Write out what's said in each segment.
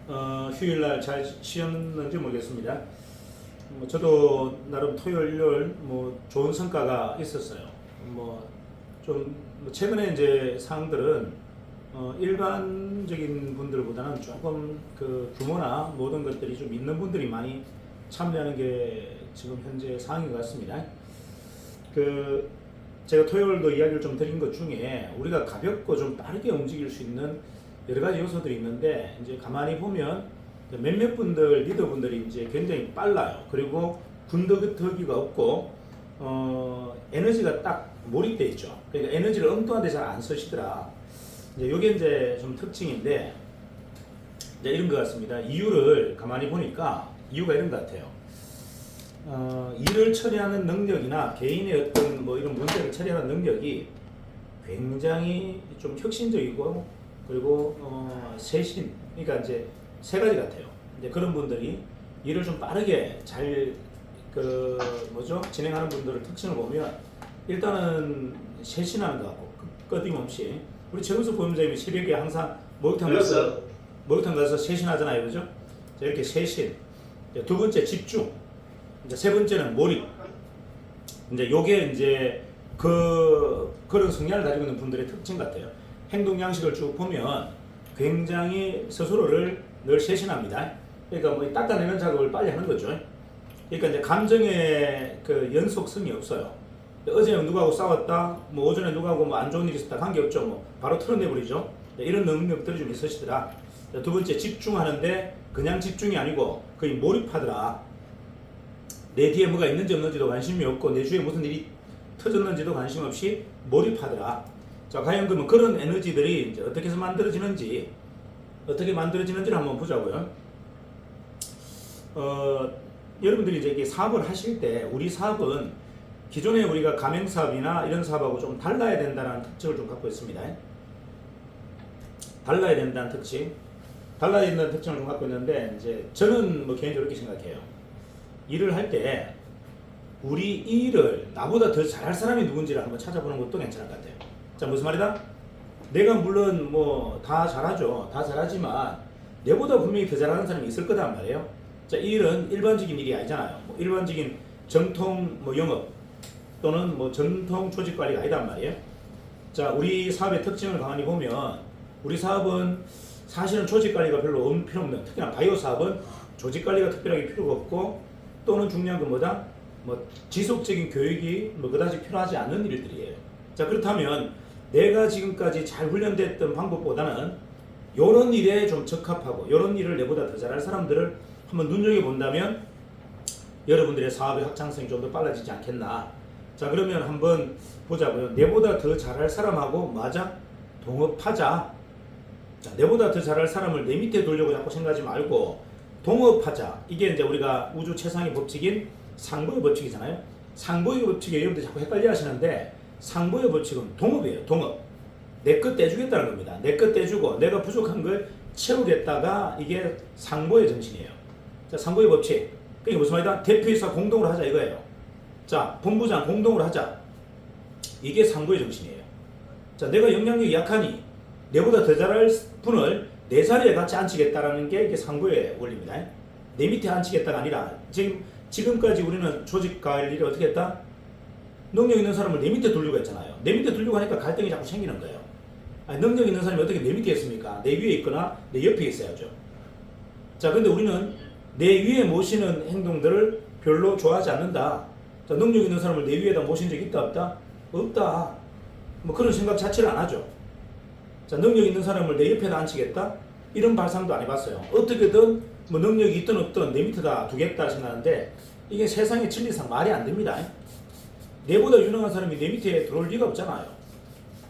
휴일날 잘 쉬었는지 모르겠습니다. 저도 나름 토요일, 일요일 좋은 성과가 있었어요. 좀 최근에 이제 사항들은 일반적인 분들보다는 조금 그 규모나 모든 것들이 좀 있는 분들이 많이 참여하는 게 지금 현재 상황인 것 같습니다. 제가 토요일도 이야기를 좀 드린 것 중에 우리가 가볍고 좀 빠르게 움직일 수 있는 여러 가지 요소들이 있는데, 이제 가만히 보면 몇몇 분들, 리더분들이 이제 굉장히 빨라요. 그리고 군더더기가 없고, 에너지가 딱 몰입돼 있죠. 그러니까 에너지를 엉뚱한 데 잘 안 쓰시더라. 이제 요게 이제 좀 특징인데, 이제 이런 것 같습니다. 이유를 가만히 보니까 이유가 이런 것 같아요. 일을 처리하는 능력이나 개인의 어떤 이런 문제를 처리하는 능력이 굉장히 좀 혁신적이고, 그리고 세신, 그러니까 이제 세 가지 같아요. 이제 그런 분들이 일을 좀 빠르게 잘 진행하는 분들의 특징을 보면, 일단은 세신하는 것 같고, 끊임없이 우리 최은수 보험자님이 새벽에 항상 목욕탕 가서 세신하잖아요, 그죠? 자, 이렇게 세신. 두 번째 집중. 이제 세 번째는 몰입. 이제 요게 이제 그런 성향을 가지고 있는 분들의 특징 같아요. 행동 양식을 쭉 보면 굉장히 스스로를 늘 세신합니다. 그러니까 닦아내는 작업을 빨리 하는 거죠. 그러니까 이제 감정의 그 연속성이 없어요. 어제 누구하고 싸웠다, 오전에 누구하고 안 좋은 일이 있었다, 관계없죠. 바로 털어내버리죠. 이런 능력들이 좀 있으시더라. 두 번째, 집중하는데 그냥 집중이 아니고 거의 몰입하더라. 내 뒤에 뭐가 있는지 없는지도 관심이 없고, 내 주위에 무슨 일이 터졌는지도 관심 없이 몰입하더라. 자, 과연 그러면 그런 에너지들이 이제 어떻게 해서 만들어지는지를 한번 보자고요. 여러분들이 이제 이게 사업을 하실 때, 우리 사업은 기존에 우리가 가맹 사업이나 이런 사업하고 좀 달라야 된다는 특징을 좀 갖고 있습니다. 달라야 된다는 특징을 좀 갖고 있는데, 이제 저는 개인적으로 이렇게 생각해요. 일을 할 때 우리 이 일을 나보다 더 잘할 사람이 누군지를 한번 찾아보는 것도 괜찮을 것 같아요. 자, 무슨 말이다? 내가 물론 다 잘하죠. 다 잘하지만 내보다 분명히 더 잘하는 사람이 있을 거단 말이에요. 자, 이 일은 일반적인 일이 아니잖아요. 일반적인 정통 영업 또는 전통 조직 관리가 아니단 말이에요. 자, 우리 사업의 특징을 가만히 보면, 우리 사업은 사실은 조직 관리가 별로 필요 없는, 특히나 바이오 사업은 조직 관리가 특별하게 필요가 없고, 또는 중요한 건 뭐다? 지속적인 교육이 그다지 필요하지 않는 일들이에요. 자, 그렇다면 내가 지금까지 잘 훈련됐던 방법보다는 이런 일에 좀 적합하고 이런 일을 내보다 더 잘할 사람들을 한번 눈여겨본다면 여러분들의 사업의 확장성이 좀 더 빨라지지 않겠나. 자, 그러면 한번 보자고요. 내보다 더 잘할 사람하고 동업하자. 자, 내보다 더 잘할 사람을 내 밑에 두려고 자꾸 생각하지 말고 동업하자. 이게 이제 우리가 우주 최상의 법칙인 상보의 법칙이잖아요. 상보의 법칙에 여러분들 자꾸 헷갈려 하시는데, 상보의 법칙은 동업이에요. 동업. 내 것 떼주겠다는 겁니다. 내 것 떼주고 내가 부족한 걸 채우겠다가, 이게 상보의 정신이에요. 자, 상보의 법칙. 그게 무슨 말이다? 대표이사 공동으로 하자 이거예요. 자, 본부장 공동으로 하자. 이게 상보의 정신이에요. 자, 내가 영향력이 약하니 내보다 더 잘할 분을 내 자리에 같이 앉히겠다라는 게 이게 상부의 원리입니다. 내 밑에 앉히겠다가 아니라, 지금까지 우리는 조직 관리를 어떻게 했다? 능력 있는 사람을 내 밑에 두려고 했잖아요. 내 밑에 두려고 하니까 갈등이 자꾸 생기는 거예요. 능력 있는 사람이 어떻게 내 밑에 있습니까? 내 위에 있거나 내 옆에 있어야죠. 자, 근데 우리는 내 위에 모시는 행동들을 별로 좋아하지 않는다. 자, 능력 있는 사람을 내 위에다 모신 적 있다 없다? 없다. 그런 생각 자체를 안 하죠. 자, 능력 있는 사람을 내 옆에다 앉히겠다? 이런 발상도 안 해봤어요. 어떻게든 능력이 있든 없든 내 밑에다 두겠다 생각하는데, 이게 세상의 진리상 말이 안 됩니다. 내보다 유능한 사람이 내 밑에 들어올 리가 없잖아요.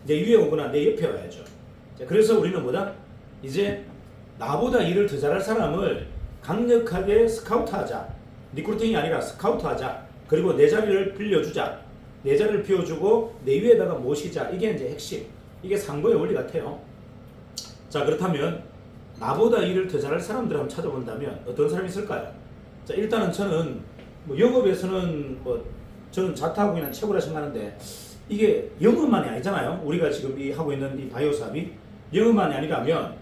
내 위에 오거나 내 옆에 와야죠. 자, 그래서 우리는 이제 나보다 일을 더 잘할 사람을 강력하게 스카우트하자. 리크루팅이 아니라 스카우트하자. 그리고 내 자리를 빌려주자. 내 자리를 비워주고 내 위에다가 모시자. 이게 이제 핵심. 이게 상보의 원리 같아요. 자, 그렇다면 나보다 일을 더 잘할 사람들을 한번 찾아본다면 어떤 사람이 있을까요? 자, 일단은 저는 영업에서는 저는 자타공인은 최고라 생각하는데, 이게 영업만이 아니잖아요. 우리가 지금 하고 있는 이 바이오 사업이 영업만이 아니라면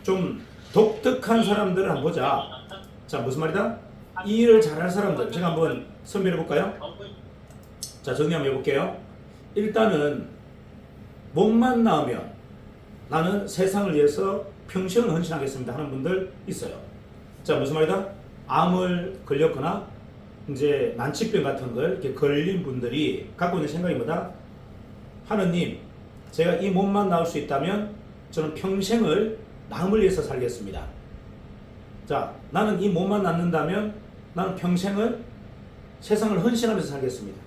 좀 독특한 사람들을 한번 보자. 자, 무슨 말이다? 이 일을 잘할 사람들 제가 한번 선별해 볼까요? 자, 정리 한번 해볼게요. 일단은 몸만 나으면 나는 세상을 위해서 평생을 헌신하겠습니다 하는 분들 있어요. 자, 무슨 말이다? 암을 걸렸거나 이제 난치병 같은 걸 이렇게 걸린 분들이 갖고 있는 생각이 뭐다? 하느님, 제가 이 몸만 나을 수 있다면 저는 평생을 남을 위해서 살겠습니다. 자, 나는 이 몸만 낳는다면 나는 평생을 세상을 헌신하면서 살겠습니다.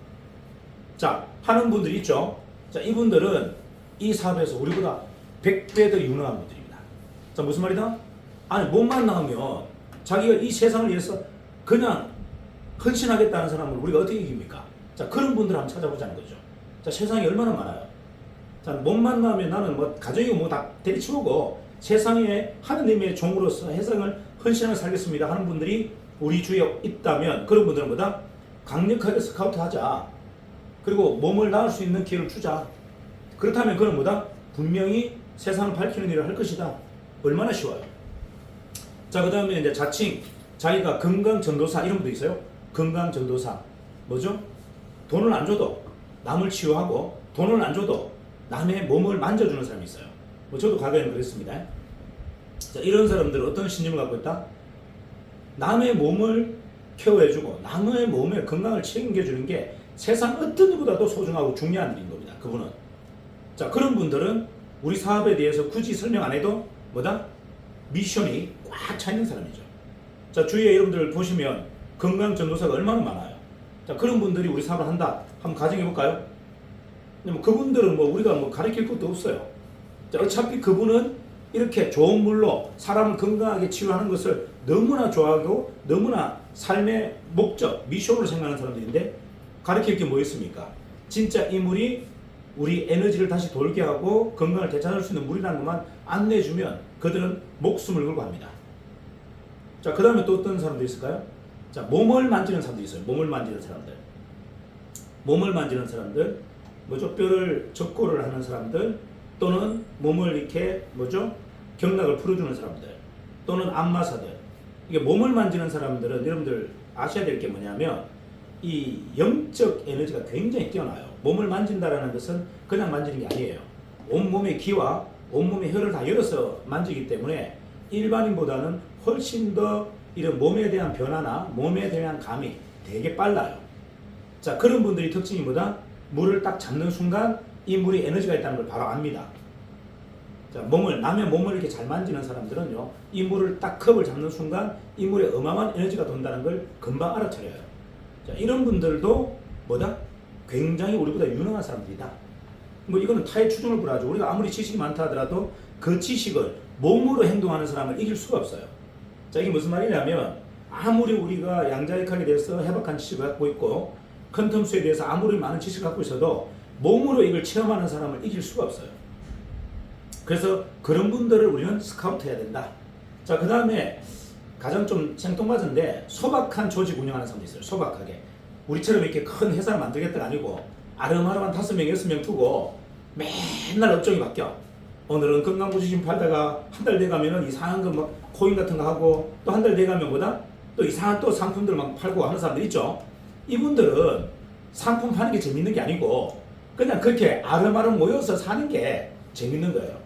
자, 하는 분들이 있죠. 자, 이분들은 이 사업에서 우리보다 100배 더 유능한 분들입니다. 자, 무슨 말이다? 아니, 몸만 나오면 자기가 이 세상을 위해서 그냥 헌신하겠다는 사람을 우리가 어떻게 이깁니까? 자, 그런 분들 한번 찾아보자는 거죠. 자, 세상에 얼마나 많아요. 자, 몸만 나오면 나는 뭐 가정이고 뭐 다 때리치우고 세상에 하느님의 종으로서 세상을 헌신하며 살겠습니다 하는 분들이 우리 주위에 있다면 그런 분들은 뭐다? 강력하게 스카우트 하자. 그리고 몸을 나을 수 있는 기회를 주자. 그렇다면 그는 뭐다? 분명히 세상을 밝히는 일을 할 것이다. 얼마나 쉬워요. 자, 그 다음에 이제 자칭 자기가 건강전도사 이런 분도 있어요. 건강전도사 뭐죠? 돈을 안 줘도 남을 치유하고 돈을 안 줘도 남의 몸을 만져주는 사람이 있어요. 뭐 저도 과거에는 그랬습니다. 자, 이런 사람들은 어떤 신념을 갖고 있다? 남의 몸을 케어해주고 남의 몸의 건강을 책임져주는 게 세상 어떤 누구보다도 소중하고 중요한 일인 겁니다. 그분은. 자, 그런 분들은 우리 사업에 대해서 굳이 설명 안 해도 뭐다? 미션이 꽉 차 있는 사람이죠. 자, 주위에 여러분들 보시면 건강 전도사가 얼마나 많아요. 자, 그런 분들이 우리 사업을 한다. 한번 가정해 볼까요? 뭐 그분들은 뭐 우리가 뭐 가르칠 것도 없어요. 자, 어차피 그분은 이렇게 좋은 물로 사람을 건강하게 치료하는 것을 너무나 좋아하고 너무나 삶의 목적, 미션으로 생각하는 사람들인데 가르칠 게 뭐 있습니까? 진짜 이 물이 우리 에너지를 다시 돌게 하고 건강을 되찾을 수 있는 물이라는 것만 안내주면 그들은 목숨을 걸고 합니다. 자, 그 다음에 또 어떤 사람도 있을까요? 자, 몸을 만지는 사람도 있어요. 몸을 만지는 사람들. 몸을 만지는 사람들, 뭐죠? 뼈를 적고를 하는 사람들, 또는 몸을 이렇게 뭐죠? 경락을 풀어주는 사람들, 또는 안마사들. 이게 몸을 만지는 사람들은 여러분들 아셔야 될 게 뭐냐면 이 영적 에너지가 굉장히 뛰어나요. 몸을 만진다라는 것은 그냥 만지는 게 아니에요. 온몸의 기와 온몸의 혈을 다 열어서 만지기 때문에 일반인보다는 훨씬 더 이런 몸에 대한 변화나 몸에 대한 감이 되게 빨라요. 자, 그런 분들이 특징이 뭐다? 물을 딱 잡는 순간 이 물이 에너지가 있다는 걸 바로 압니다. 자, 남의 몸을 이렇게 잘 만지는 사람들은요, 이 물을 딱 컵을 잡는 순간 이 물에 어마어마한 에너지가 돈다는 걸 금방 알아차려요. 자, 이런 분들도 뭐다? 굉장히 우리보다 유능한 사람들이다. 뭐 이거는 타의 추종을 불하죠. 우리가 아무리 지식이 많다 하더라도 그 지식을 몸으로 행동하는 사람을 이길 수가 없어요. 자, 이게 무슨 말이냐면 아무리 우리가 양자역학에 대해서 해박한 지식을 갖고 있고 퀀텀수에 대해서 아무리 많은 지식을 갖고 있어도 몸으로 이걸 체험하는 사람을 이길 수가 없어요. 그래서 그런 분들을 우리는 스카우트 해야 된다. 자, 그 다음에 가장 좀 생뚱맞은데 소박한 조직 운영하는 사람도 있어요. 소박하게. 우리처럼 이렇게 큰 회사를 만들겠다가 아니고 아름아름한 5명, 6명 두고 맨날 업종이 바뀌어. 오늘은 건강보조금 팔다가 한 달 돼가면은 이상한 거 막 코인 같은 거 하고 또 한 달 돼가면 뭐다? 또 이상한 또 상품들 막 팔고 하는 사람들 있죠. 이분들은 상품 파는 게 재밌는 게 아니고 그냥 그렇게 아름아름 모여서 사는 게 재밌는 거예요.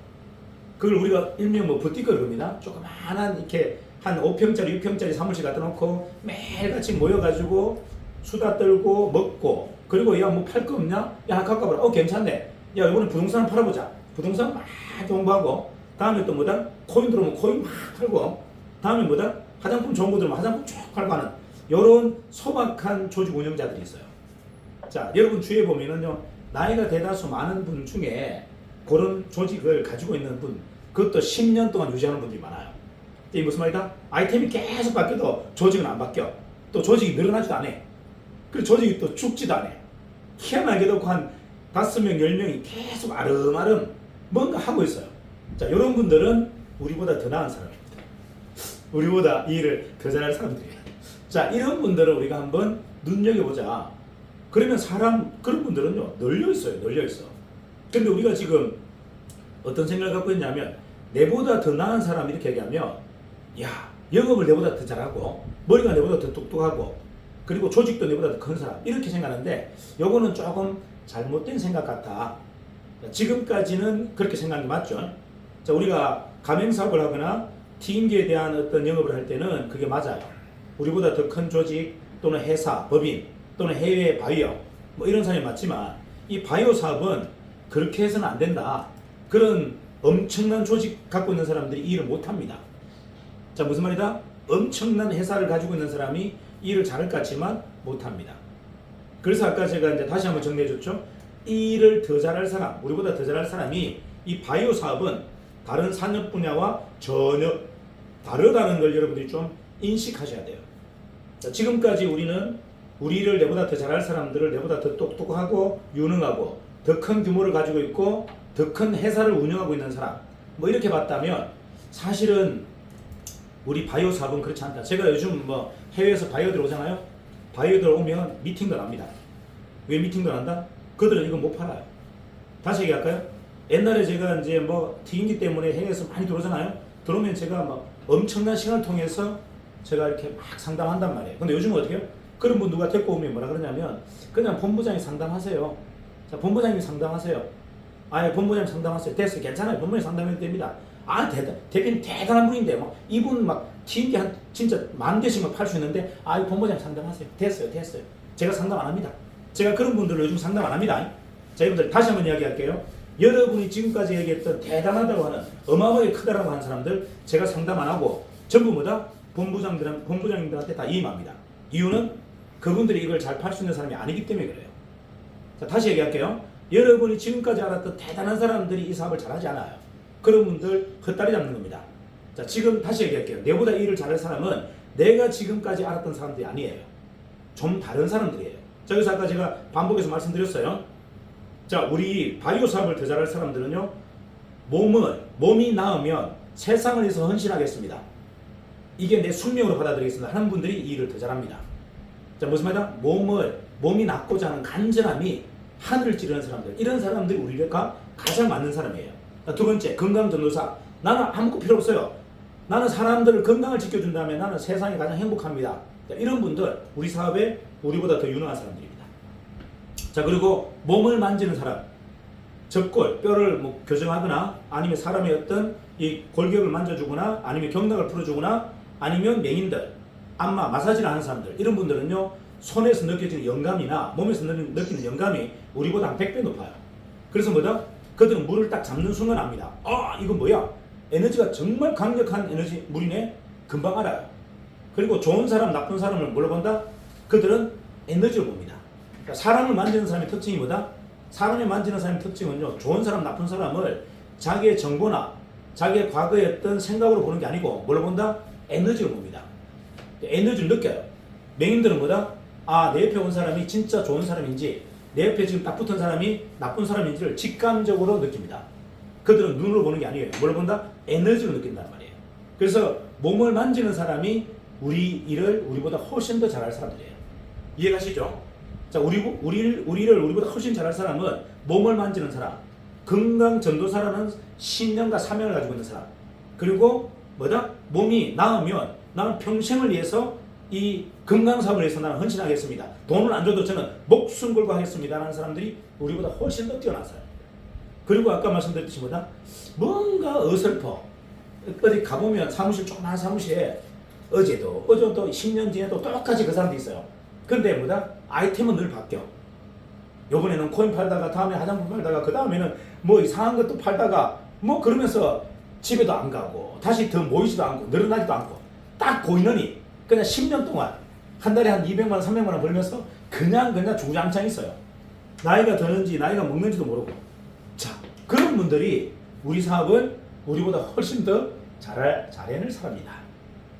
그걸 우리가 일명 뭐 부티크 그럽니다. 조그만한 이렇게 한 5평짜리, 6평짜리 사무실 갖다 놓고 매일같이 모여가지고 수다 떨고 먹고 그리고 야 뭐 팔 거 없냐? 야 갖고 와봐라. 괜찮네. 야 이번에 부동산을 팔아보자. 부동산 막 공부하고 다음에 또 뭐다? 코인 들어오면 코인 막 팔고 다음에 뭐다? 화장품 좋은 거 들어오면 화장품 쭉 팔고 하는 요런 소박한 조직 운영자들이 있어요. 자, 여러분 주위에 보면은요 나이가 대다수 많은 분 중에 그런 조직을 가지고 있는 분 그것도 10년 동안 유지하는 분들이 많아요. 이게 무슨 말이다? 아이템이 계속 바뀌어도 조직은 안 바뀌어. 또 조직이 늘어나지도 않아. 그리고 조직이 또 죽지도 않아. 희한하게도 한 5명, 10명이 계속 아름아름 뭔가 하고 있어요. 자, 이런 분들은 우리보다 더 나은 사람입니다. 우리보다 이 일을 더 잘할 사람들이에요. 자, 이런 분들을 우리가 한번 눈여겨보자. 그러면 그런 분들은요, 널려 있어요. 널려 있어. 근데 우리가 지금 어떤 생각을 갖고 있냐면 내보다 더 나은 사람 이렇게 얘기하면 야 영업을 내보다 더 잘하고 머리가 내보다 더 똑똑하고 그리고 조직도 내보다 더 큰 사람 이렇게 생각하는데 요거는 조금 잘못된 생각 같아. 지금까지는 그렇게 생각하는 게 맞죠. 자, 우리가 가맹사업을 하거나 팀기에 대한 어떤 영업을 할 때는 그게 맞아요. 우리보다 더 큰 조직 또는 회사, 법인 또는 해외 바이오 뭐 이런 사람이 맞지만 이 바이오 사업은 그렇게 해서는 안 된다. 그런 엄청난 조직 갖고 있는 사람들이 이 일을 못합니다. 자, 무슨 말이다? 엄청난 회사를 가지고 있는 사람이 이 일을 잘할 것 같지만 못합니다. 그래서 아까 제가 이제 다시 한번 정리해줬죠. 이 일을 더 잘할 사람, 우리보다 더 잘할 사람이 이 바이오 사업은 다른 산업 분야와 전혀 다르다는 걸 여러분들이 좀 인식하셔야 돼요. 자, 지금까지 우리는 우리 일을 내보다 더 잘할 사람들을 내보다 더 똑똑하고 유능하고 더 큰 규모를 가지고 있고 더 큰 회사를 운영하고 있는 사람 뭐 이렇게 봤다면 사실은 우리 바이오 사업은 그렇지 않다. 제가 요즘 뭐 해외에서 바이오들 오잖아요. 바이오들 오면 미팅도 납니다. 왜 미팅도 난다? 그들은 이거 못 팔아요. 다시 얘기할까요? 옛날에 제가 이제 뭐 튀김기 때문에 해외에서 많이 들어오잖아요. 들어오면 제가 막 엄청난 시간을 통해서 제가 이렇게 막 상담한단 말이에요. 근데 요즘은 어떻게 해요? 그런 분 누가 데리고 오면 뭐라 그러냐면 그냥 본부장이 상담하세요. 자, 본부장님이 상담하세요. 아예 본부장님 상담하세요. 됐어요. 괜찮아요. 본부장님 상담해도 됩니다. 아, 대표님 대단한 분인데 막 이분 막 튀김기 한 진짜 10,000개씩 막 팔 수 있는데 아, 본부장님 상담하세요. 됐어요. 제가 상담 안 합니다. 제가 그런 분들을 요즘 상담 안 합니다. 자, 여러분들 다시 한번 이야기할게요. 여러분이 지금까지 얘기했던 대단하다고 하는 어마어마하게 크다라고 하는 사람들 제가 상담 안 하고 전부 뭐다? 본부장님들한테 다 임합니다. 이유는 그분들이 이걸 잘 팔 수 있는 사람이 아니기 때문에 그래요. 자, 다시 얘기할게요. 여러분이 지금까지 알았던 대단한 사람들이 이 사업을 잘하지 않아요. 그런 분들 헛다리 잡는 겁니다. 자, 지금 다시 얘기할게요. 내보다 이 일을 잘할 사람은 내가 지금까지 알았던 사람들이 아니에요. 좀 다른 사람들이에요. 자, 그래서 아까 제가 반복해서 말씀드렸어요. 자, 우리 바이오 사업을 더 잘할 사람들은요, 몸이 나으면 세상을 위해서 헌신하겠습니다. 이게 내 숙명으로 받아들이겠습니다 하는 분들이 이 일을 더 잘합니다. 자, 무슨 말이다? 몸이 낫고자 하는 간절함이 하늘을 찌르는 사람들, 이런 사람들이 우리가 가장 맞는 사람이에요. 자, 두 번째, 건강전도사. 나는 아무것도 필요 없어요. 나는 사람들을 건강을 지켜준 다음에 나는 세상이 가장 행복합니다. 자, 이런 분들 우리 사업에 우리보다 더 유능한 사람들입니다. 자, 그리고 몸을 만지는 사람, 적골, 뼈를 뭐 교정하거나 아니면 사람의 어떤 이 골격을 만져주거나 아니면 경락을 풀어주거나 아니면 맹인들, 안마, 마사지를 하는 사람들, 이런 분들은요, 손에서 느껴지는 영감이나 몸에서 느끼는 영감이 우리보다 한 100배 높아요. 그래서 뭐다? 그들은 물을 딱 잡는 순간 압니다. 아, 이거 뭐야? 에너지가 정말 강력한 에너지 물이네? 금방 알아요. 그리고 좋은 사람, 나쁜 사람을 뭘로 본다? 그들은 에너지로 봅니다. 그러니까 사람을 만지는 사람의 특징이 뭐다? 사람을 만지는 사람의 특징은요, 좋은 사람, 나쁜 사람을 자기의 정보나 자기의 과거의 어떤 생각으로 보는 게 아니고 뭘로 본다? 에너지로 봅니다. 에너지를 느껴요. 맹인들은 뭐다? 아, 내 옆에 온 사람이 진짜 좋은 사람인지 내 옆에 지금 딱 붙은 사람이 나쁜 사람인지를 직감적으로 느낍니다. 그들은 눈으로 보는 게 아니에요. 뭘 본다? 에너지로 느낀단 말이에요. 그래서 몸을 만지는 사람이 우리 일을 우리보다 훨씬 더 잘할 사람들이에요. 이해가시죠? 자, 우리를 우리보다 훨씬 잘할 사람은 몸을 만지는 사람, 건강 전도사라는 신념과 사명을 가지고 있는 사람, 그리고 뭐다? 몸이 나으면 나는 평생을 위해서 이 건강 사업을 위해서 나는 헌신하겠습니다. 돈을 안 줘도 저는 목숨 걸고 하겠습니다 라는 사람들이 우리보다 훨씬 더 뛰어난 사람. 그리고 아까 말씀드렸듯이 뭐다? 뭔가 어설퍼. 어디 가보면 사무실, 조그마한 사무실에 어제도 10년 뒤에도 똑같이 그 사람도 있어요. 근데 뭐다? 아이템은 늘 바뀌어. 요번에는 코인 팔다가 다음에 화장품 팔다가 그 다음에는 뭐 이상한 것도 팔다가 뭐 그러면서 집에도 안 가고 다시 더 모이지도 않고 늘어나지도 않고 딱 고인원이 그냥 10년 동안 한 달에 한 200만 원, 300만 원 벌면서 그냥 주구장창 있어요. 나이가 드는지 나이가 먹는지도 모르고. 자, 그런 분들이 우리 사업을 우리보다 훨씬 더 잘해낼 사람이다.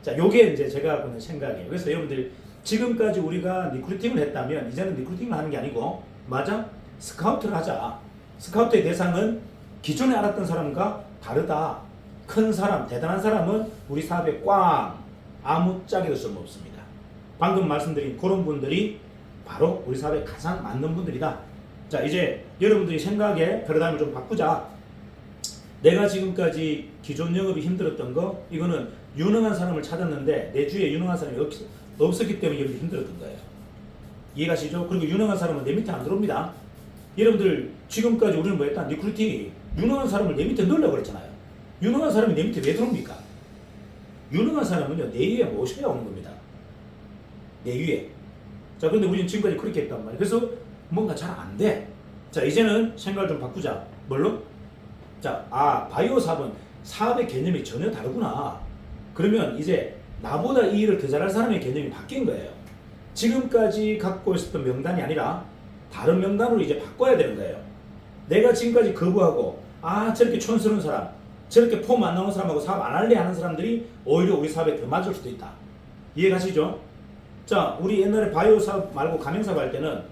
자, 요게 이제 제가 보는 생각이에요. 그래서 여러분들 지금까지 우리가 리크루팅을 했다면 이제는 리크루팅을 하는 게 아니고 맞아? 스카우트를 하자. 스카우트의 대상은 기존에 알았던 사람과 다르다. 큰 사람, 대단한 사람은 우리 사업에 꽝 아무짝에도 쓸모없습니다. 방금 말씀드린 그런 분들이 바로 우리 사업에 가장 맞는 분들이다. 자, 이제 여러분들이 생각의 패러다임을 좀 바꾸자. 내가 지금까지 기존 영업이 힘들었던 거 이거는 유능한 사람을 찾았는데 내 주위에 유능한 사람이 없었기 때문에 이렇게 힘들었던 거예요. 이해가시죠? 그리고 유능한 사람은 내 밑에 안 들어옵니다. 여러분들 지금까지 우리는 뭐 했다? 리크루팅이 유능한 사람을 내 밑에 넣으려고 그랬잖아요. 유능한 사람이 내 밑에 왜 들어옵니까? 유능한 사람은요 내 위에 모셔야 오는 겁니다. 내 위에. 자, 그런데 우리는 지금까지 그렇게 했단 말이에요. 그래서 뭔가 잘 안 돼. 자, 이제는 생각을 좀 바꾸자. 뭘로? 자, 바이오 사업은 사업의 개념이 전혀 다르구나. 그러면 이제 나보다 이 일을 더 잘할 사람의 개념이 바뀐 거예요. 지금까지 갖고 있었던 명단이 아니라 다른 명단으로 이제 바꿔야 되는 거예요. 내가 지금까지 거부하고 저렇게 촌스러운 사람, 저렇게 폼 안 나오는 사람하고 사업 안 할래 하는 사람들이 오히려 우리 사업에 더 맞을 수도 있다. 이해가시죠? 자, 우리 옛날에 바이오 사업 말고 가맹 사업 할 때는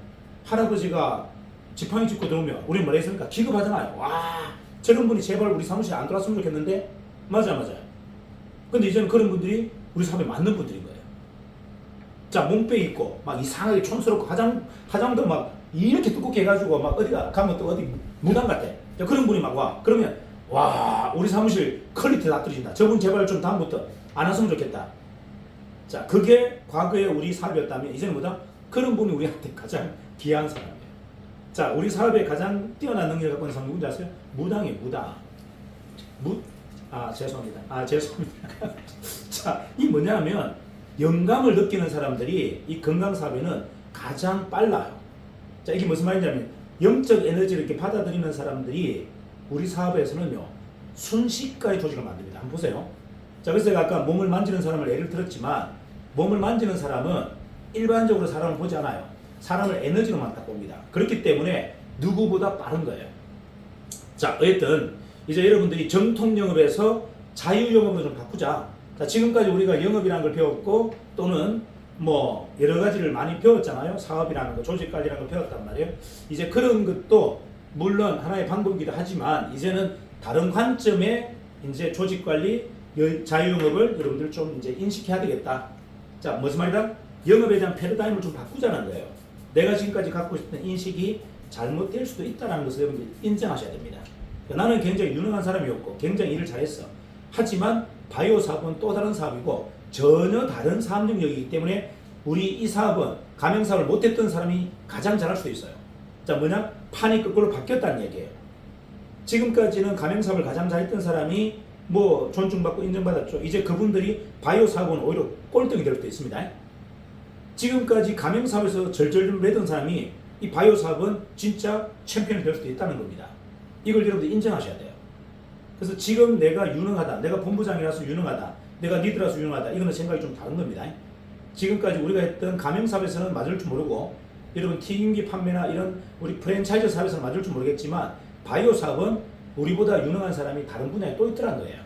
할아버지가 지팡이 짚고 들어오면 우리 뭐라 했습니까? 기겁하잖아요. 와, 저런 분이 제발 우리 사무실에 안 들어왔으면 좋겠는데. 맞아요. 근데 이제는 그런 분들이 우리 사업에 맞는 분들인 거예요. 자, 몸빼 있고 막 이상하게 촌스럽고 화장도 막 이렇게 두껍게 해가지고 막 어디가 가면 또 어디 무당 같아. 자, 그런 분이 막 와. 그러면 와, 우리 사무실 퀄리티 다 떨어진다. 저분 제발 좀 다음부터 안 왔으면 좋겠다. 자, 그게 과거에 우리 사업이었다면 이제는 뭐다? 그런 분이 우리한테 가장 귀한 사람이에요. 자, 우리 사업에 가장 뛰어난 능력을 갖고 있는 사람이 누군지 아세요? 무당이에요. 무당. 죄송합니다. 자, 이 뭐냐면 영감을 느끼는 사람들이 이 건강 사업에는 가장 빨라요. 자, 이게 무슨 말이냐면 영적 에너지를 이렇게 받아들이는 사람들이 우리 사업에서는요 순식간에 조직을 만듭니다. 한번 보세요. 자, 그래서 제가 아까 몸을 만지는 사람을 예를 들었지만 몸을 만지는 사람은 일반적으로 사람을 보지 않아요. 사람을 에너지로만 딱 봅니다. 그렇기 때문에 누구보다 빠른 거예요. 자, 어쨌든 이제 여러분들이 정통 영업에서 자유 영업으로 좀 바꾸자. 자, 지금까지 우리가 영업이라는 걸 배웠고 또는 뭐 여러 가지를 많이 배웠잖아요. 사업이라는 거, 조직 관리라는 걸 배웠단 말이에요. 이제 그런 것도 물론 하나의 방법이기도 하지만 이제는 다른 관점의 이제 조직 관리, 자유 영업을 여러분들 좀 이제 인식해야 되겠다. 자, 무슨 말이다? 영업에 대한 패러다임을 좀 바꾸자는 거예요. 내가 지금까지 갖고 있었던 인식이 잘못될 수도 있다는 것을 여러분들 인정하셔야 됩니다. 나는 굉장히 유능한 사람이었고 굉장히 일을 잘했어. 하지만 바이오 사업은 또 다른 사업이고 전혀 다른 사업 영역이기 때문에 우리 이 사업은 가맹 사업을 못했던 사람이 가장 잘할 수도 있어요. 자, 뭐냐? 판이 거꾸로 바뀌었다는 얘기예요. 지금까지는 가맹 사업을 가장 잘했던 사람이 뭐 존중받고 인정받았죠. 이제 그분들이 바이오 사업은 오히려 꼴등이 될 수도 있습니다. 지금까지 가맹 사업에서 절절 매던 사람이 이 바이오 사업은 진짜 챔피언이 될 수도 있다는 겁니다. 이걸 여러분들 인정하셔야 돼요. 그래서 지금 내가 유능하다, 내가 본부장이라서 유능하다, 내가 리더라서 유능하다, 이거는 생각이 좀 다른 겁니다. 지금까지 우리가 했던 가맹 사업에서는 맞을 줄 모르고 여러분 튀김기 판매나 이런 우리 프랜차이즈 사업에서는 맞을 줄 모르겠지만 바이오 사업은 우리보다 유능한 사람이 다른 분야에 또 있더란 거예요.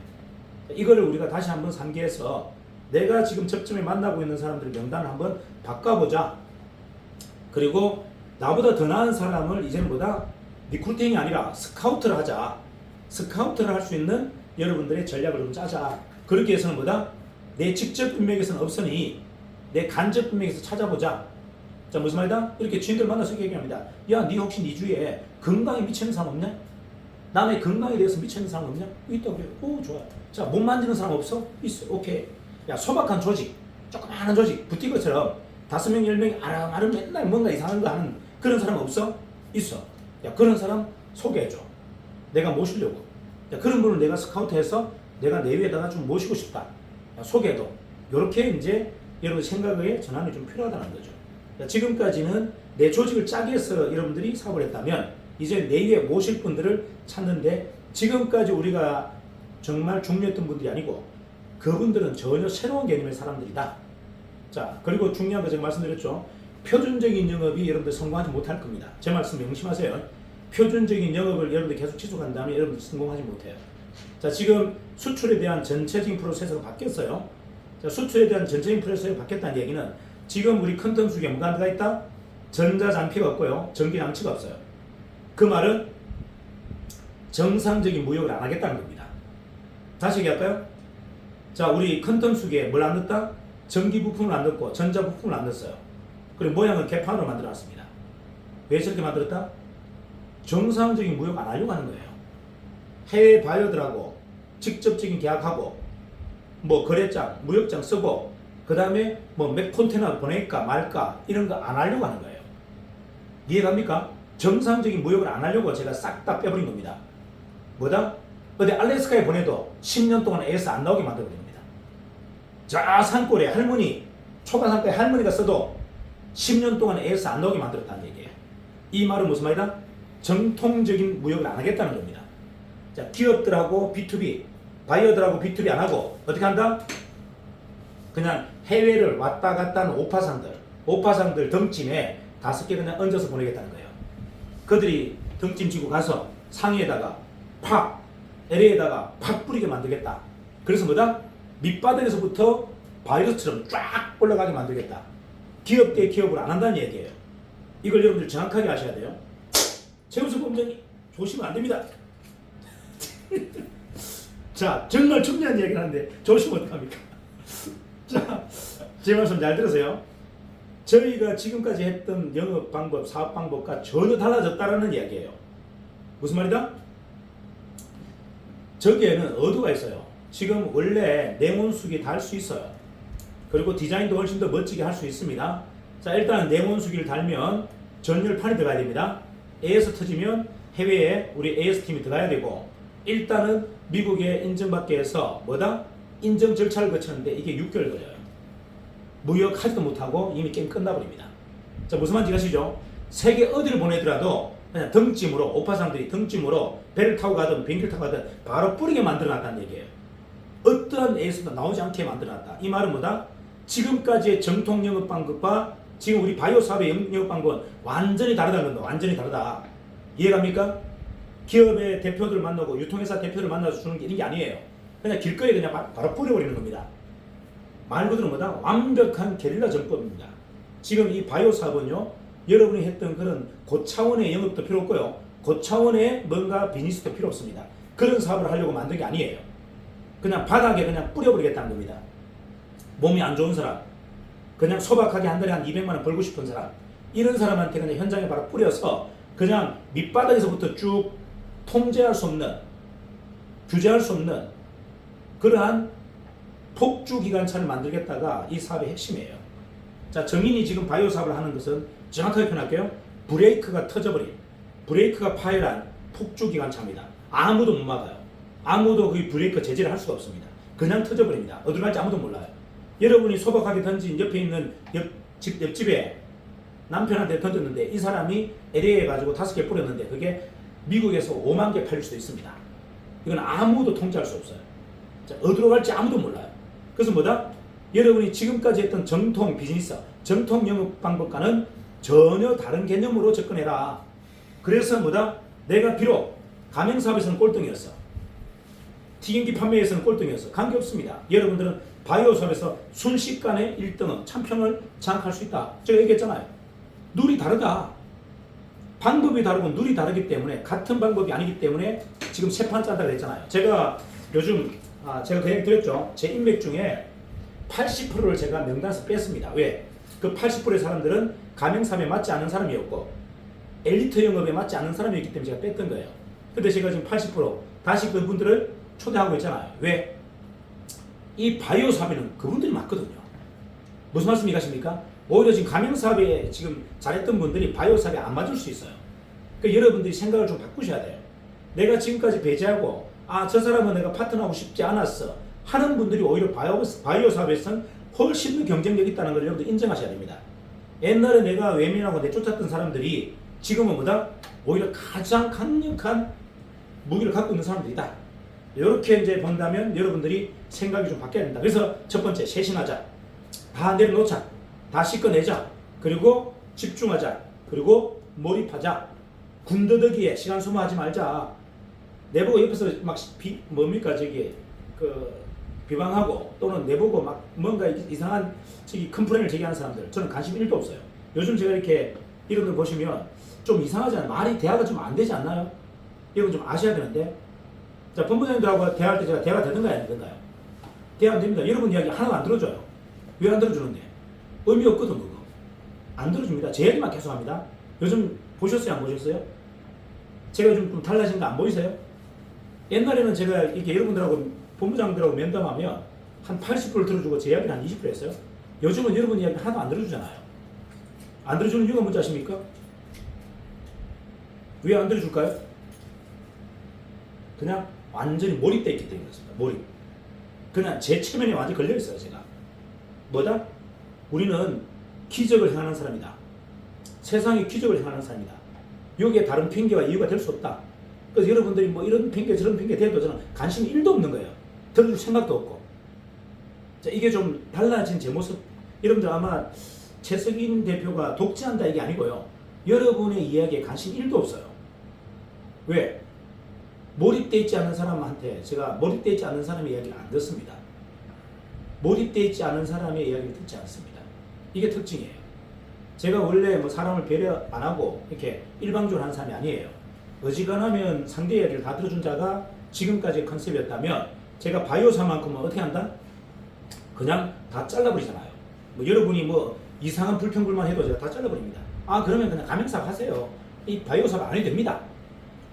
이거를 우리가 다시 한번 상기해서 내가 지금 접점에 만나고 있는 사람들 명단을 한번 바꿔보자. 그리고 나보다 더 나은 사람을 이제는 보다 리크루팅이 아니라 스카우트를 하자. 스카우트를 할 수 있는 여러분들의 전략을 좀 짜자. 그렇게 해서는 뭐다? 내 직접 인맥에서는 없으니 내 간접 인맥에서 찾아보자. 자, 무슨 말이다? 이렇게 지인들 만나서 얘기합니다. 야, 니 혹시 니 주위에 건강에 미치는 사람 없냐? 남의 건강에 대해서 미치는 사람 없냐? 있다고 그래요. 오, 좋아. 자, 몸 만지는 사람 없어? 있어. 오케이. 야, 소박한 조직, 조그마한 조직, 부티크처럼 5명, 10명이 아름아름 맨날 뭔가 이상한 거 하는 그런 사람 없어? 있어. 야, 그런 사람 소개해줘. 내가 모시려고. 야, 그런 분을 내가 스카우트해서 내가 내 위에다가 좀 모시고 싶다. 야, 소개도. 요렇게 이제 여러분 생각의 전환이 좀 필요하다는 거죠. 야, 지금까지는 내 조직을 짜기 위해서 여러분들이 사업을 했다면 이제 내 위에 모실 분들을 찾는데 지금까지 우리가 정말 중요했던 분들이 아니고 그분들은 전혀 새로운 개념의 사람들이다. 자, 그리고 중요한 거 제가 말씀드렸죠. 표준적인 영업이 여러분들 성공하지 못할 겁니다. 제 말씀 명심하세요. 표준적인 영업을 여러분들 계속 지속한다면 여러분들 성공하지 못해요. 자, 지금 수출에 대한 전체적인 프로세스가 바뀌었어요. 자, 수출에 대한 전체적인 프로세스가 바뀌었다는 얘기는 지금 우리 컨텀 뭐가 들어가 있다? 전자장피가 없고요. 전기장치가 없어요. 그 말은 정상적인 무역을 안 하겠다는 겁니다. 다시 얘기할까요? 자, 우리 컨텀 수기에 뭘 안 넣었다? 전기 부품을 안 넣고 전자 부품을 안 넣었어요. 그리고 모양은 개판으로 만들어 놨습니다. 왜 저렇게 만들었다? 정상적인 무역 안 하려고 하는 거예요. 해외 바이어들하고 직접적인 계약하고 뭐 거래장, 무역장 쓰고 그 다음에 뭐 몇 콘테너 보낼까 말까 이런 거 안 하려고 하는 거예요. 이해갑니까? 정상적인 무역을 안 하려고 제가 싹 다 빼버린 겁니다. 뭐다? 어디 알래스카에 보내도 10년 동안 AS 안 나오게 만들어버린 겁니다. 저 산골에 할머니, 초가산골에 할머니가 써도 10년 동안 AS 안 나오게 만들었다는 얘기예요. 이 말은 무슨 말이다? 정통적인 무역을 안 하겠다는 겁니다. 자, 기업들하고 B2B, 바이어들하고 B2B 안 하고 어떻게 한다? 그냥 해외를 왔다 갔다 하는 오파상들 덩찜에 5개 그냥 얹어서 보내겠다는 거예요. 그들이 덩찜 지고 가서 상해에다가 팍, LA에다가 팍 뿌리게 만들겠다. 그래서 뭐다? 밑바닥에서부터 바이러스처럼 쫙 올라가게 만들겠다. 기업 대 기업을 안 한다는 얘기예요. 이걸 여러분들 정확하게 아셔야 돼요. 최우수 본부장님 조심하면 안 됩니다. 자, 정말 중요한 이야기를 하는데 조심하면 어떡합니까? 자, 제 말씀 잘 들으세요. 저희가 지금까지 했던 영업 방법, 사업 방법과 전혀 달라졌다라는 이야기예요. 무슨 말이다? 저기에는 어두가 있어요. 지금 원래 네몬수기 달 수 있어요. 그리고 디자인도 훨씬 더 멋지게 할 수 있습니다. 자, 일단 네몬수기를 달면 전열판이 들어가야 됩니다. AS 터지면 해외에 우리 AS 팀이 들어가야 되고, 일단은 미국에 인정받기 위해서 뭐다? 인정 절차를 거치는데 이게 6개월 걸려요. 무역하지도 못하고 이미 게임 끝나버립니다. 자, 무슨 말인지 아시죠? 세계 어디를 보내더라도 그냥 덩찜으로, 오파상들이 덩찜으로 배를 타고 가든 비행기를 타고 가든 바로 뿌리게 만들어놨다는 얘기예요. 어떠한 AS도 나오지 않게 만들어놨다. 이 말은 뭐다? 지금까지의 정통 영업 방법과 지금 우리 바이오 사업의 영업 방법은 완전히 다르다는 겁니다. 완전히 다르다. 이해갑니까? 기업의 대표들 만나고 유통회사 대표를 만나서 주는 게 이런 게 아니에요. 그냥 길거리에 그냥 바로 뿌려버리는 겁니다. 말 그대로 뭐다? 완벽한 게릴라 전법입니다. 지금 이 바이오 사업은요, 여러분이 했던 그런 고차원의 영업도 필요 없고요, 고차원의 뭔가 비즈니스도 필요 없습니다. 그런 사업을 하려고 만든 게 아니에요. 그냥 바닥에 그냥 뿌려버리겠다는 겁니다. 몸이 안 좋은 사람, 그냥 소박하게 한 달에 한 200만 원 벌고 싶은 사람, 이런 사람한테 그냥 현장에 바로 뿌려서 그냥 밑바닥에서부터 쭉 통제할 수 없는, 규제할 수 없는 그러한 폭주 기관차를 만들겠다가 이 사업의 핵심이에요. 자, 정인이 지금 바이오 사업을 하는 것은 정확하게 표현할게요. 브레이크가 터져버린, 브레이크가 파열한 폭주 기관차입니다. 아무도 못 막아요. 아무도 그 브레이크 제재를 할 수가 없습니다. 그냥 터져버립니다. 어디로 갈지 아무도 몰라요. 여러분이 소박하게 던진 옆에 있는 옆집에 남편한테 던졌는데 이 사람이 LA에 가지고 5개 뿌렸는데 그게 미국에서 5만 개 팔릴 수도 있습니다. 이건 아무도 통제할 수 없어요. 자, 어디로 갈지 아무도 몰라요. 그래서 뭐다? 여러분이 지금까지 했던 정통 비즈니스, 정통 영업 방법과는 전혀 다른 개념으로 접근해라. 그래서 뭐다? 내가 비록 가맹사업에서는 꼴등이었어. 튀김기 판매에서는 꼴등이었어. 관계없습니다. 여러분들은 바이오 사업에서 순식간에 1등은 참평을 장악할 수 있다. 제가 얘기했잖아요. 룰이 다르다. 방법이 다르고 룰이 다르기 때문에 같은 방법이 아니기 때문에 지금 세 판 짠다고 했잖아요. 제가 요즘 제가 그냥 드렸죠. 제 인맥 중에 80%를 제가 명단에서 뺐습니다. 왜? 그 80%의 사람들은 가맹사업에 맞지 않는 사람이었고 엘리트 영업에 맞지 않는 사람이었기 때문에 제가 뺐던 거예요. 근데 제가 지금 80% 다시 그분들을 초대하고 있잖아요. 왜? 이 바이오 사업에는 그분들이 맞거든요. 무슨 말씀 이해하십니까? 오히려 지금 가맹사업에 지금 잘했던 분들이 바이오 사업에 안 맞을 수 있어요. 그러니까 여러분들이 생각을 좀 바꾸셔야 돼요. 내가 지금까지 배제하고 저 사람은 내가 파트너하고 싶지 않았어 하는 분들이 오히려 바이오 사업에서는 훨씬 더 경쟁력이 있다는 걸 여러분들 인정하셔야 됩니다. 옛날에 내가 외면하고 내쫓았던 사람들이 지금은 뭐다? 오히려 가장 강력한 무기를 갖고 있는 사람들이다. 이렇게 이제 본다면 여러분들이 생각이 좀 바뀌어야 된다. 그래서 첫 번째, 쇄신하자. 다 내려놓자. 다 씻어내자. 그리고 집중하자. 그리고 몰입하자. 군더더기에 시간 소모하지 말자. 내보고 옆에서 막 비방하고 또는 내보고 막 뭔가 이상한 컴플레인을 제기하는 사람들 저는 관심 1도 없어요. 요즘 제가 이렇게 이런 걸 보시면 좀 이상하잖아요. 말이 대화가 좀 안 되지 않나요? 이건 좀 아셔야 되는데, 자, 본부장님들하고 대화할 때 제가 대화가 되든가요 안 되든가요? 대화 안 됩니다. 여러분 이야기 하나도 안 들어줘요. 왜 안 들어주는데? 의미 없거든 그거. 안 들어줍니다. 제 얘기만 계속 합니다. 요즘 보셨어요 안 보셨어요? 제가 좀 달라진 거 안 보이세요? 옛날에는 제가 이렇게 여러분들하고 본부장들하고 면담하면 한 80% 들어주고 제 이야기는 한 20% 했어요. 요즘은 여러분 이야기 하나도 안 들어주잖아요. 안 들어주는 이유가 뭔지 아십니까? 왜 안 들어줄까요? 그냥 완전히 몰입되어 있기 때문에 그렇습니다. 몰입. 그냥 제 체면에 완전히 걸려있어요. 제가. 뭐다? 우리는 기적을 행하는 사람이다. 세상에 기적을 행하는 사람이다. 여기에 다른 핑계와 이유가 될 수 없다. 그래서 여러분들이 뭐 이런 핑계 저런 핑계 대도 저는 관심이 1도 없는 거예요. 들어줄 생각도 없고. 자, 이게 좀 달라진 제 모습. 여러분들 아마 최석인 대표가 독재한다 이게 아니고요. 여러분의 이야기에 관심 1도 없어요. 왜? 몰입되어 있지 않은 사람한테 제가 몰입되어 있지 않은 사람의 이야기를 안 듣습니다. 몰입되어 있지 않은 사람의 이야기를 듣지 않습니다. 이게 특징이에요. 제가 원래 뭐 사람을 배려 안 하고 이렇게 일방적으로 하는 사람이 아니에요. 어지간하면 상대 이야기를 다 들어준 자가 지금까지의 컨셉이었다면 제가 바이오사만큼은 어떻게 한다? 그냥 다 잘라버리잖아요. 뭐 여러분이 뭐 이상한 불평불만 해도 제가 다 잘라버립니다. 아 그러면 그냥 가맹사업 하세요. 이 바이오사업 안 해도 됩니다.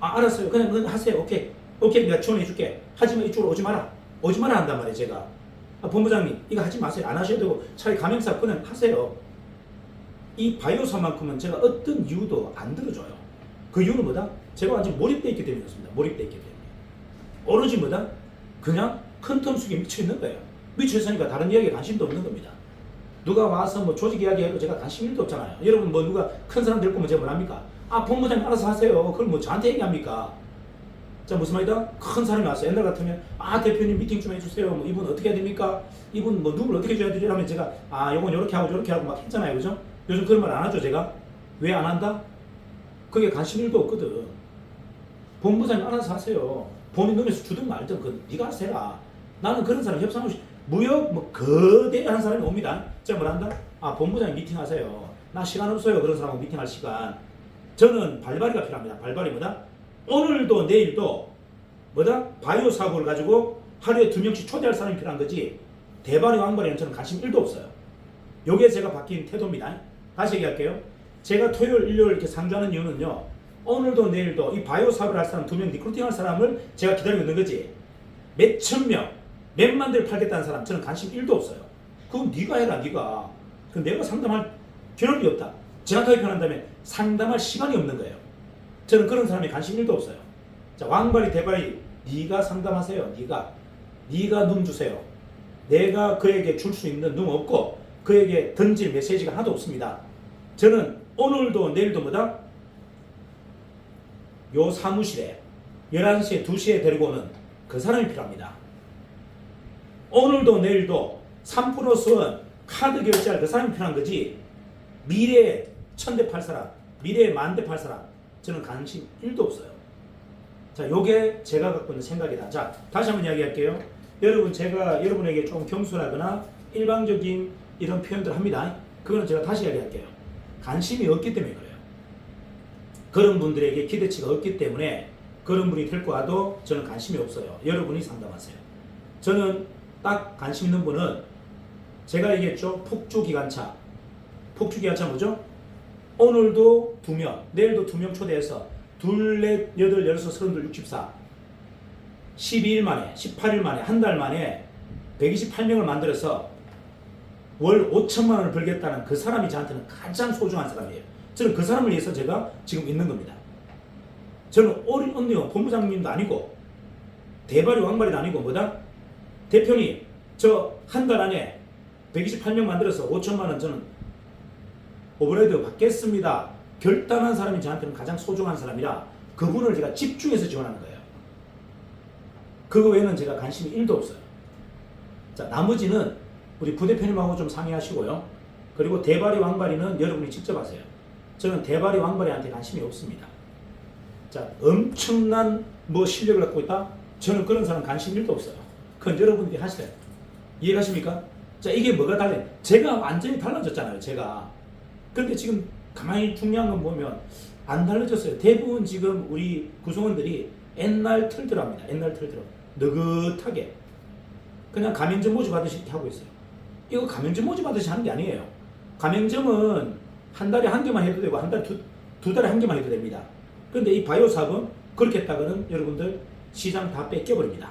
아 알았어요. 그냥 하세요. 오케이. 오케이 내가 지원해줄게. 하지만 이쪽으로 오지 마라. 오지 마라 한단 말이에요 제가. 아, 본부장님 이거 하지 마세요. 안 하셔도 되고 차라리 가맹사업 그냥 하세요. 이 바이오사만큼은 제가 어떤 이유도 안 들어줘요. 그 이유는 뭐다? 제가 완전 몰입되어 있기 때문에 그렇습니다. 몰입되어 있기 때문에. 오로지 뭐다? 그냥 큰 텀 속에 미쳐있는 거예요. 미쳐있으니까 다른 이야기에 관심도 없는 겁니다. 누가 와서 뭐 조직 이야기해도 제가 관심 1도 없잖아요. 여러분 뭐 누가 큰 사람 될 거면 제가 뭐랍니까? 아 본부장님 알아서 하세요. 그걸 뭐 저한테 얘기합니까? 자 무슨 말이다? 큰 사람이 왔어요. 옛날 같으면 아 대표님 미팅 좀 해주세요. 뭐 이분 어떻게 해야 됩니까? 이분 뭐 누굴 어떻게 해줘야 되지? 하면 제가 아 요건 요렇게 하고 저렇게 하고 막 했잖아요. 그죠? 요즘 그런 말 안 하죠 제가? 왜 안 한다? 그게 관심 1도 없거든. 본부장님 알아서 하세요. 본인 놈에서 주든 말든 그 네가 하세라. 나는 그런 사람 협상하고 무역 뭐 거대한 사람이 옵니다. 제가 뭘 한다? 아 본부장님 미팅 하세요. 나 시간 없어요. 그런 사람하고 미팅할 시간. 저는 발발이가 필요합니다. 발발이 뭐다? 오늘도 내일도 뭐다? 바이오 사고를 가지고 하루에 2명씩 초대할 사람이 필요한 거지. 대발이 왕발이는 저는 관심 1도 없어요. 요게 제가 바뀐 태도입니다. 다시 얘기할게요. 제가 토요일, 일요일 이렇게 상주하는 이유는요. 오늘도 내일도 이 바이오 사업을 할 사람 2명 리크루팅할 사람을 제가 기다리고 있는 거지. 몇 천 명, 몇만 대를 팔겠다는 사람 저는 관심 1도 없어요. 그건 네가 해라 네가. 그럼 내가 상담할 겨를이 없다. 정확하게 표현한다면 상담할 시간이 없는 거예요. 저는 그런 사람에 관심 1도 없어요. 자 왕발이 대발이 네가 상담하세요. 네가 눔 주세요. 내가 그에게 줄 수 있는 눔 없고 그에게 던질 메시지가 하나도 없습니다. 저는 오늘도 내일도 뭐다? 요 사무실에 11시에 2시에 데리고 오는 그 사람이 필요합니다. 오늘도 내일도 3+1 카드 결제할 그 사람이 필요한 거지. 미래에 1000대 팔 사람, 미래에 10,000대 팔 사람 저는 관심 1도 없어요. 자, 요게 제가 갖고 있는 생각이다. 자, 다시 한번 이야기할게요. 여러분 제가 여러분에게 좀 겸손하거나 일방적인 이런 표현들을 합니다. 그거는 제가 다시 이야기할게요. 관심이 없기 때문에 그래요. 그런 분들에게 기대치가 없기 때문에 그런 분이 데리고 와도 저는 관심이 없어요. 여러분이 상담하세요. 저는 딱 관심 있는 분은 제가 얘기했죠. 폭주기관차. 폭주기관차 뭐죠? 오늘도 2명, 내일도 2명 초대해서 2, 4, 8, 16, 32, 64 12일 만에, 18일 만에, 한 달 만에 128명을 만들어서 월 5천만 원을 벌겠다는 그 사람이 저한테는 가장 소중한 사람이에요. 저는 그 사람을 위해서 제가 지금 있는 겁니다. 저는 어린 언니요 본부장님도 아니고 대발이 왕발이도 아니고 뭐다? 대표님 저 한 달 안에 128명 만들어서 5천만 원 저는 오버레드 받겠습니다. 결단한 사람이 저한테는 가장 소중한 사람이라 그분을 제가 집중해서 지원하는 거예요. 그거 외에는 제가 관심이 1도 없어요. 자 나머지는 우리 부대표님하고 좀 상의하시고요. 그리고 대발이 왕발이는 여러분이 직접 하세요. 저는 대발이 왕발이한테 관심이 없습니다. 자 엄청난 뭐 실력을 갖고 있다? 저는 그런 사람 관심 1도 없어요. 그건 여러분들이 하세요. 이해가십니까? 자 이게 뭐가 달라요? 제가 완전히 달라졌잖아요. 제가. 그런데 지금 가만히 중요한 건 보면 안 달라졌어요. 대부분 지금 우리 구성원들이 옛날 틀대로 합니다. 옛날 틀대로. 느긋하게. 그냥 가맹점 모집하듯이 이렇게 하고 있어요. 이거 가맹점 모집하듯이 하는 게 아니에요. 가맹점은 한 달에 한 개만 해도 되고 한 달에 두 달에 한 개만 해도 됩니다. 그런데 이 바이오 사업은 그렇게 했다가는 여러분들 시장 다 뺏겨버립니다.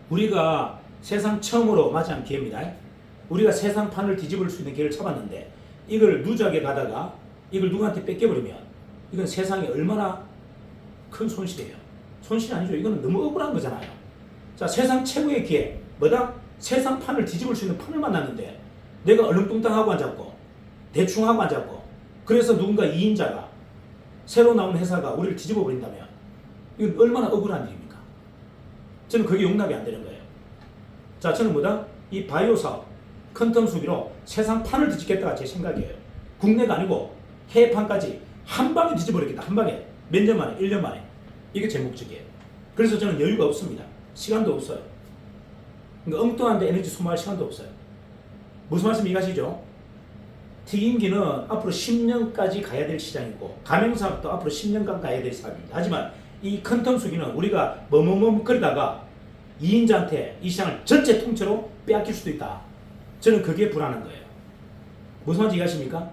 우리가 세상 처음으로 맞이한 기회입니다. 우리가 세상판을 뒤집을 수 있는 기회를 잡았는데 이걸 누적에 가다가 이걸 누구한테 뺏겨버리면 이건 세상에 얼마나 큰 손실이에요. 손실이 아니죠. 이거는 너무 억울한 거잖아요. 자, 세상 최고의 기회 뭐다? 세상판을 뒤집을 수 있는 판을 만났는데 내가 얼렁뚱땅하고 앉았고 대충하고 앉았고 그래서 누군가 2인자가 새로 나온 회사가 우리를 뒤집어 버린다면 이건 얼마나 억울한 일입니까? 저는 그게 용납이 안 되는 거예요. 자, 저는 뭐다? 이 바이오 사업 퀀텀 수기로 세상 판을 뒤집겠다가 제 생각이에요. 국내가 아니고 해외판까지 한 방에 뒤집어버리겠다. 한 방에 몇 년 만에 1년 만에 이게 제 목적이에요. 그래서 저는 여유가 없습니다. 시간도 없어요. 그러니까 엉뚱한데 에너지 소모할 시간도 없어요. 무슨 말씀 이해가시죠? 튀김기는 앞으로 10년까지 가야 될 시장이고 가맹사업도 앞으로 10년간 가야 될 사업입니다. 하지만 이 퀀텀 수기는 우리가 머뭇머뭇거리다가 2인자한테 이 시장을 전체 통째로 빼앗길 수도 있다. 저는 그게 불안한 거예요. 무슨 말인지 이해하십니까?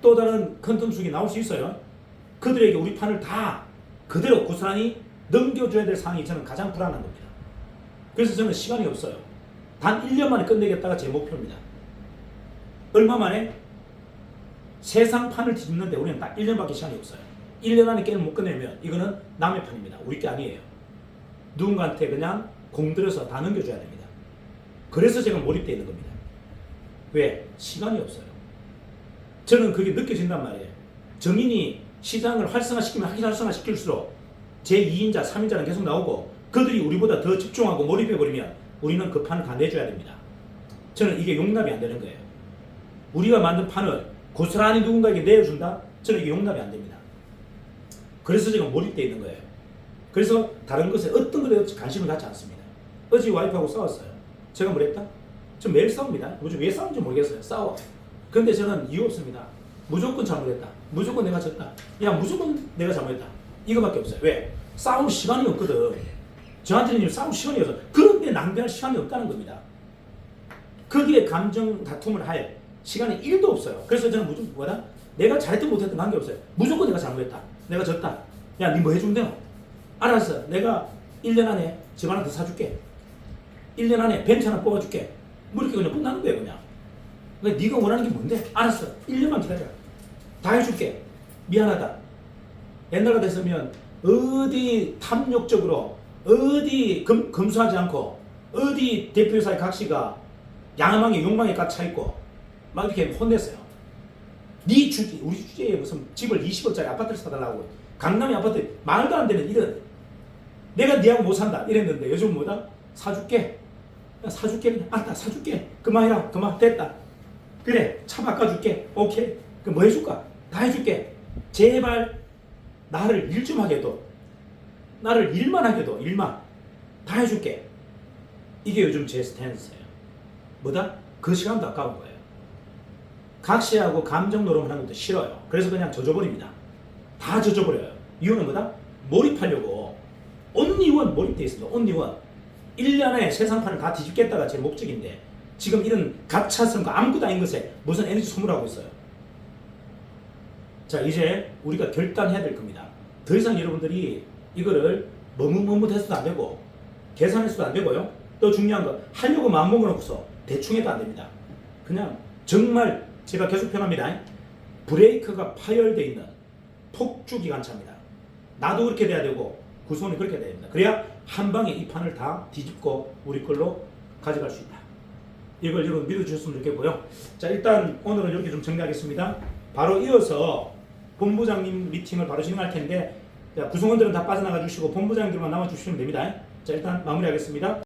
또 다른 퀀텀 수기 나올 수 있어요. 그들에게 우리 판을 다 그대로 고스란히 넘겨줘야 될 상황이 저는 가장 불안한 겁니다. 그래서 저는 시간이 없어요. 단 1년 만에 끝내겠다가 제 목표입니다. 얼마 만에? 세상 판을 뒤집는데 우리는 딱 1년밖에 시간이 없어요. 1년 안에 게임을 못 끝내면 이거는 남의 판입니다. 우리 게 아니에요. 누군가한테 그냥 공들여서 다 넘겨줘야 됩니다. 그래서 제가 몰입되어 있는 겁니다. 왜? 시간이 없어요. 저는 그게 느껴진단 말이에요. 정인이 시장을 활성화시키면 활성화시킬수록 제2인자, 3인자는 계속 나오고 그들이 우리보다 더 집중하고 몰입해버리면 우리는 그 판을 다 내줘야 됩니다. 저는 이게 용납이 안 되는 거예요. 우리가 만든 판을 고스란히 누군가에게 내어준다? 저는 이게 용납이 안 됩니다. 그래서 제가 몰입되어 있는 거예요. 그래서 다른 것에 어떤 것에 관심을 갖지 않습니다. 어제 와이프하고 싸웠어요. 제가 뭐랬다? 저 매일 싸웁니다. 왜 싸우는지 모르겠어요. 싸워. 근데 저는 이유 없습니다. 무조건 잘못했다. 무조건 내가 졌다. 야, 무조건 내가 잘못했다. 이거밖에 없어요. 왜? 싸울 시간이 없거든. 저한테는 싸울 시간이 없어. 그런데 낭비할 시간이 없다는 겁니다. 거기에 감정 다툼을 할 시간이 1도 없어요. 그래서 저는 무조건 뭐다? 내가 잘했든 못했든 관계없어요. 무조건 내가 잘못했다. 내가 졌다. 야, 니 뭐 해준대요? 알았어. 내가 1년 안에 집 하나 더 사줄게. 1년 안에 벤츠 하나 뽑아줄게. 뭐 이렇게 그냥 끝나는 거예요, 그냥. 그러니까 네가 원하는 게 뭔데? 알았어. 1년만 기다려. 다 해줄게. 미안하다. 옛날 같았으면 어디 탐욕적으로 어디 검수하지 않고 어디 대표이사의 각시가 양망에 욕망에 꽉 차있고 막 이렇게 혼냈어요. 네 주제, 우리 주제에 무슨 집을 20억짜리 아파트를 사달라고 강남의 아파트 말도 안 되는 이런 내가 니하고 못 산다 이랬는데 요즘 뭐다? 사줄게. 사줄게. 그냥 알았다. 사줄게. 그만해라. 그만. 됐다. 그래. 차 바꿔줄게. 오케이. 그럼 뭐 해줄까? 다 해줄게. 제발 나를 일 좀 하게 해도 나를 일만 하게 해도 일만 다 해줄게. 이게 요즘 제 스탠스예요. 뭐다? 그 시간도 아까운 거예요. 각시하고 감정 노름을 하는 것도 싫어요. 그래서 그냥 져줘버립니다. 다 져줘버려요. 이유는 뭐다? 몰입하려고 온리원 몰입되어 있습니다. 온리원 1년에 세상판을 다 뒤집겠다가 제 목적인데 지금 이런 가차스러운 아무것도 아닌 것에 무슨 에너지 소모하고 있어요. 자, 이제 우리가 결단해야 될 겁니다. 더 이상 여러분들이 이거를 머뭇머뭇해서도 안 되고 계산해서도 안 되고요. 또 중요한 거 하려고 마음먹어놓고서 대충 해도 안 됩니다. 그냥 정말 제가 계속 표현합니다. 브레이크가 파열되어 있는 폭주기관차입니다. 나도 그렇게 돼야 되고 구성원이 그렇게 돼야 됩니다. 그래야 한 방에 이 판을 다 뒤집고 우리 걸로 가져갈 수 있다. 이걸 여러분 믿어주셨으면 좋겠고요. 자, 일단 오늘은 이렇게 좀 정리하겠습니다. 바로 이어서 본부장님 미팅을 바로 진행할 텐데 자, 구성원들은 다 빠져나가 주시고 본부장님들만 남아 주시면 됩니다. 자, 일단 마무리하겠습니다.